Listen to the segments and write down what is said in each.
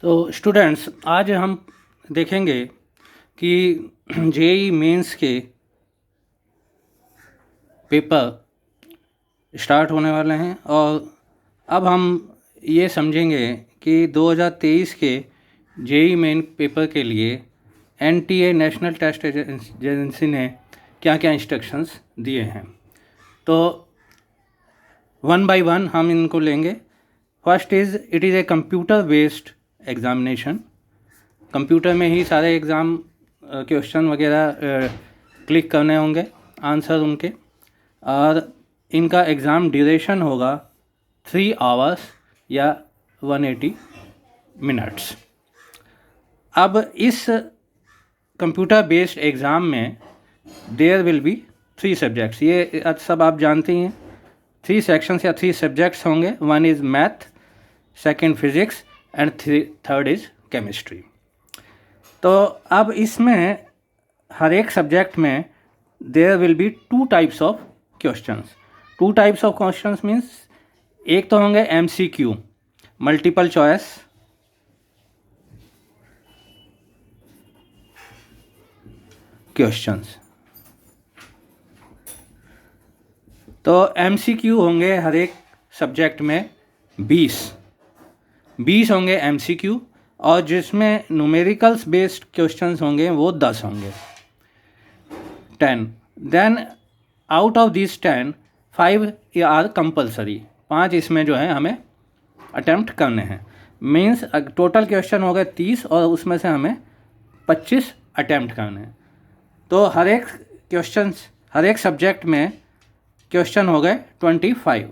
तो स्टूडेंट्स, आज हम देखेंगे कि जेई मेंस के पेपर स्टार्ट होने वाले हैं और अब हम ये समझेंगे कि 2023 के जेई मेन पेपर के लिए एनटीए नेशनल टेस्ट एजेंसी ने क्या क्या इंस्ट्रक्शंस दिए हैं। तो वन बाय वन हम इनको लेंगे। First it is a computer based examination. Computer में ही सारे एग्ज़ाम क्वेश्चन वगैरह क्लिक करने होंगे, आंसर उनके, और इनका एग्ज़ाम ड्यूरेशन होगा 3 आवर्स या 180 मिनट्स। अब इस कंप्यूटर बेस्ड एग्ज़ाम में देयर विल बी 3 सब्जेक्ट्स। ये सब आप जानते हैं, 3 सेक्शंस या 3 सब्जेक्ट्स होंगे। One is math, second physics and third is chemistry. तो अब इसमें हर एक सब्जेक्ट में there will be 2 types of questions. 2 types of questions means एक तो होंगे एमसीक्यू, मल्टीपल चॉइस, क्वेश्चंस। तो एमसीक्यू होंगे हर एक सब्जेक्ट में 20 होंगे एमसीक्यू, और जिसमें न्यूमेरिकल्स बेस्ड क्वेश्चंस होंगे वो 10 होंगे, 10। Then out of this 10, 5 are compulsory. 5 इसमें जो है हमें अटेम्प्ट करने हैं। मीन्स टोटल क्वेश्चन हो गए 30 और उसमें से हमें 25 अटेम्प्ट करने हैं। तो हर एक सब्जेक्ट में क्वेश्चन हो गए 25।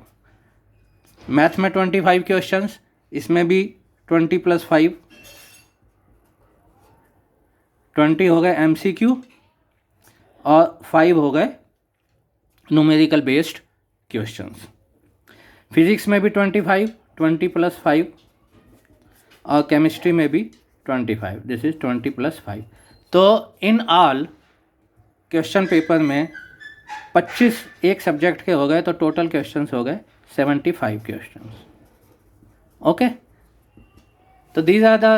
मैथ में 25 क्वेश्चंस, इसमें भी 20 + 5 20 हो गए एमसीक्यू और 5 हो गए न्यूमेरिकल बेस्ड क्वेश्चंस। फिजिक्स में भी 25, 20 + 5, और केमिस्ट्री में भी 25, दिस इज 20 + 5। तो इन ऑल क्वेश्चन पेपर में 25 एक सब्जेक्ट के हो गए, तो टोटल क्वेश्चंस हो गए 75 क्वेश्चंस। ओके, तो these are the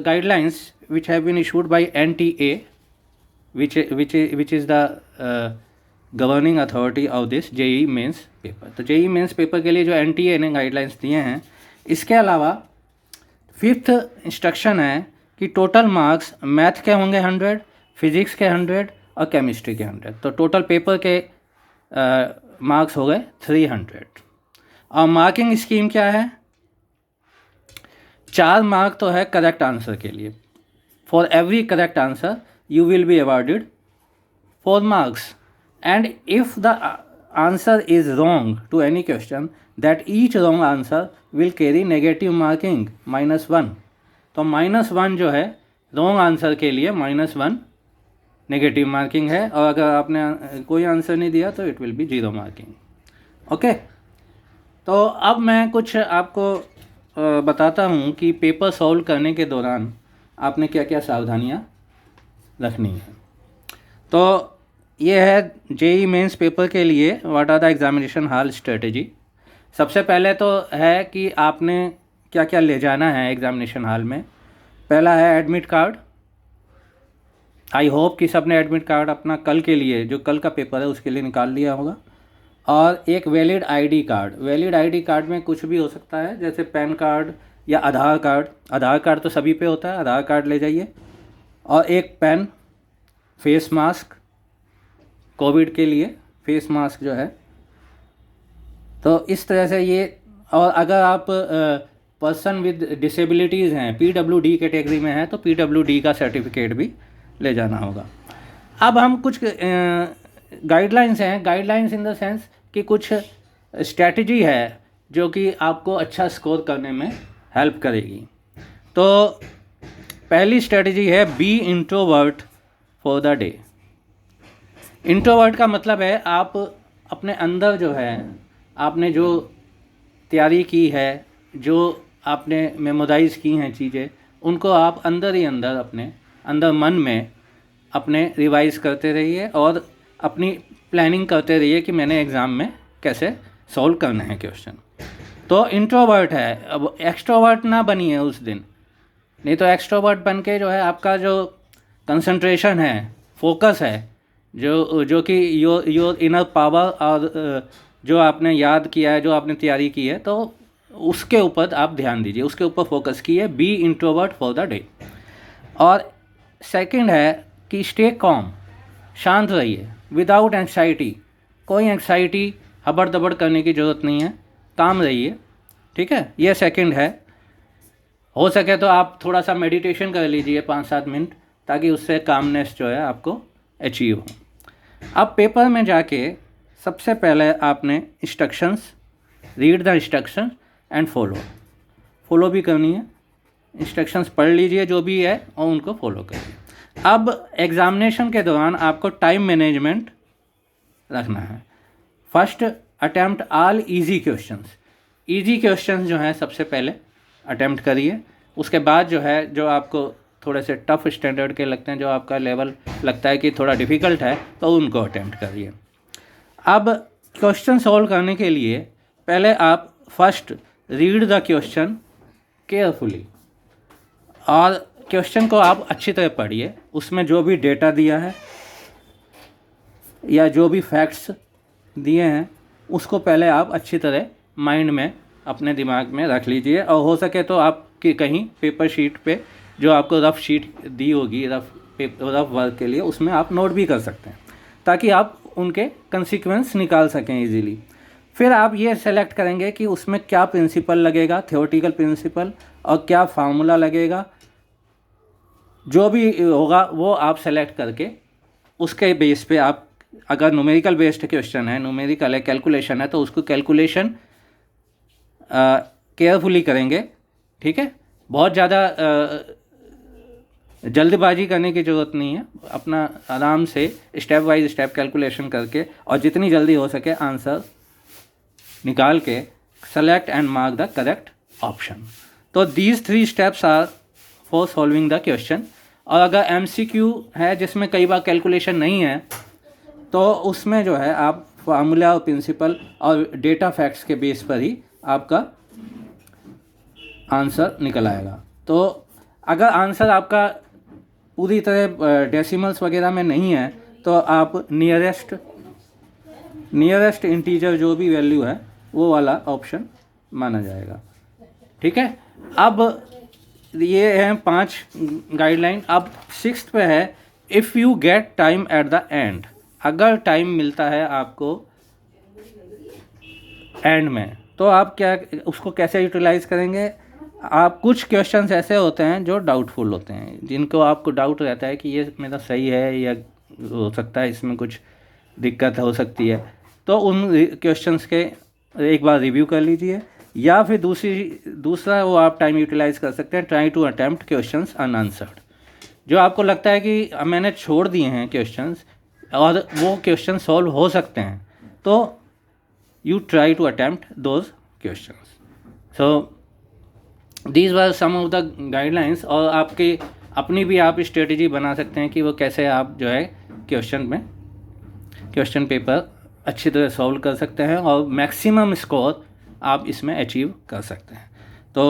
guidelines which have been issued by NTA, which is the governing authority of this JEE mains paper. तो JEE मेंस पेपर के लिए जो NTA ने गाइडलाइंस दिए हैं, इसके अलावा 5th इंस्ट्रक्शन है कि टोटल मार्क्स मैथ के होंगे 100, फिजिक्स के 100 और केमिस्ट्री के 100। तो टोटल पेपर के मार्क्स हो गए 300। और मार्किंग स्कीम क्या है? 4 मार्क तो है करेक्ट आंसर के लिए। For every correct answer you will be awarded 4 marks, and if the answer is wrong to any question, that each wrong answer will carry negative marking -1। तो -1 जो है wrong answer के लिए -1 negative marking है, और अगर आपने कोई आंसर नहीं दिया तो it will be 0 marking. Okay, तो अब मैं कुछ आपको बताता हूँ कि पेपर सॉल्व करने के दौरान आपने क्या क्या सावधानियाँ रखनी है। तो ये है जेई मेंस पेपर के लिए what are the examination hall strategy. सबसे पहले तो है कि आपने क्या क्या ले जाना है एग्जामिनेशन हॉल में। पहला है एडमिट कार्ड। आई होप कि सबने एडमिट कार्ड अपना कल के लिए, जो कल का पेपर है उसके लिए निकाल लिया होगा। और एक valid ID card. Valid ID card में कुछ भी हो सकता है, जैसे पैन कार्ड या आधार कार्ड। आधार कार्ड तो सभी पे होता है, आधार कार्ड ले जाइए। और एक पेन, फेस मास्क, कोविड के लिए फेस मास्क जो है। तो इस तरह से ये, और अगर आप पर्सन विद डिसेबिलिटीज़ हैं, PWD कैटेगरी में हैं, तो PWD का सर्टिफिकेट भी ले जाना होगा। अब हम कुछ गाइडलाइंस हैं, गाइडलाइंस इन द सेंस कि कुछ स्ट्रैटेजी है जो कि आपको अच्छा स्कोर करने में हेल्प करेगी। तो पहली स्ट्रैटेजी है be introvert for the day. Introvert का मतलब है आप अपने अंदर जो है, आपने जो तैयारी की है, जो आपने मेमोराइज़ की हैं चीज़ें, उनको आप अंदर ही अंदर अपने अंदर मन में अपने रिवाइज़ करते रहिए और अपनी प्लानिंग करते रहिए कि मैंने एग्ज़ाम में कैसे सॉल्व करने हैं क्वेश्चन। तो इंट्रोवर्ट है। अब एक्सट्रोवर्ट ना बनिए उस दिन, नहीं तो एक्सट्रोवर्ट बन के जो है आपका जो कंसंट्रेशन है, फोकस है, जो कि योर इनर पावर और जो आपने याद किया है, जो आपने तैयारी की है, तो उसके ऊपर आप ध्यान दीजिए, उसके ऊपर फोकस कीजिए। Be introvert for the day. और सेकंड है कि स्टे कॉम, शांत रहिए, विदाउट एंग्जाइटी। कोई एंग्जाइटी हबड़ दबड़ करने की ज़रूरत नहीं है, काम रहिए, ठीक है। ये सेकंड है। हो सके तो आप थोड़ा सा मेडिटेशन कर लीजिए 5-7 मिनट, ताकि उससे कामनेस जो है आपको अचीव हो। अब पेपर में जाके सबसे पहले आपने instructions, read the instruction and follow भी करनी है। इंस्ट्रक्शंस पढ़ लीजिए जो भी है और उनको फॉलो करिए। अब एग्ज़ामिनेशन के दौरान आपको टाइम मैनेजमेंट रखना है। First attempt all easy questions. Easy questions जो हैं सबसे पहले अटैम्प्ट करिए। उसके बाद जो है, जो आपको थोड़े से टफ स्टैंडर्ड के लगते हैं, जो आपका लेवल लगता है कि थोड़ा डिफ़िकल्ट है, तो उनको अटैम्प्ट करिए। अब क्वेश्चन सॉल्व करने के लिए पहले आप first read the question carefully, और क्वेश्चन को आप अच्छी तरह पढ़िए। उसमें जो भी डेटा दिया है या जो भी फैक्ट्स दिए हैं, उसको पहले आप अच्छी तरह माइंड में, अपने दिमाग में रख लीजिए। और हो सके तो आपकी कहीं पेपर शीट पे, जो आपको रफ़ शीट दी होगी रफ़ वर्क के लिए, उसमें आप नोट भी कर सकते हैं, ताकि आप उनके कंसीक्वेंस निकाल सकें इजीली। फिर आप ये सेलेक्ट करेंगे कि उसमें क्या प्रिंसिपल लगेगा, थ्योरेटिकल प्रिंसिपल, और क्या फार्मूला लगेगा। जो भी होगा वो आप सेलेक्ट करके उसके बेस पे आप, अगर न्यूमेरिकल बेस्ड क्वेश्चन है, न्यूमेरिकल है, कैलकुलेशन है, तो उसको कैलकुलेशन केयरफुली करेंगे, ठीक है। बहुत ज़्यादा जल्दबाजी करने की ज़रूरत नहीं है। अपना आराम से स्टेप बाय स्टेप कैलकुलेशन करके, और जितनी जल्दी हो सके आंसर निकाल के select and mark the correct option. तो these 3 steps are for solving the question. और अगर MCQ है जिसमें कई बार कैलकुलेशन नहीं है, तो उसमें जो है आप फार्मूला और प्रिंसिपल और डेटा फैक्ट्स के बेस पर ही आपका आंसर निकल आएगा। तो अगर आंसर आपका पूरी तरह डेसिमल्स वगैरह में नहीं है, तो आप नियरेस्ट इंटीजर जो भी वैल्यू है वो वाला ऑप्शन माना जाएगा, ठीक है। अब ये हैं 5 गाइडलाइन। अब 6th पे है, if you get time at the end. अगर टाइम मिलता है आपको एंड में, तो आप क्या उसको कैसे यूटिलाइज़ करेंगे। आप कुछ क्वेश्चंस ऐसे होते हैं जो डाउटफुल होते हैं, जिनको आपको डाउट रहता है कि ये मेरा सही है या हो सकता है इसमें कुछ दिक्कत हो सकती है, तो उन क्वेश्चंस के एक बार रिव्यू कर लीजिए। या फिर दूसरा वो आप टाइम यूटिलाइज़ कर सकते हैं, try to attempt questions unanswered. जो आपको लगता है कि मैंने छोड़ दिए हैं क्वेश्चंस और वो क्वेश्चन सॉल्व हो सकते हैं, तो you try to attempt those questions. So these were some of the guidelines। और आपकी अपनी भी आप स्ट्रेटजी बना सकते हैं कि वो कैसे आप जो है क्वेश्चन पेपर अच्छी तरह सॉल्व कर सकते हैं और मैक्सिमम स्कोर आप इसमें अचीव कर सकते हैं। तो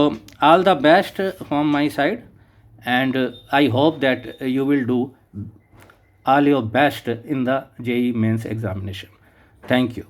all the best from my side, and I hope that you will do all your best in the JEE mains examination. Thank you.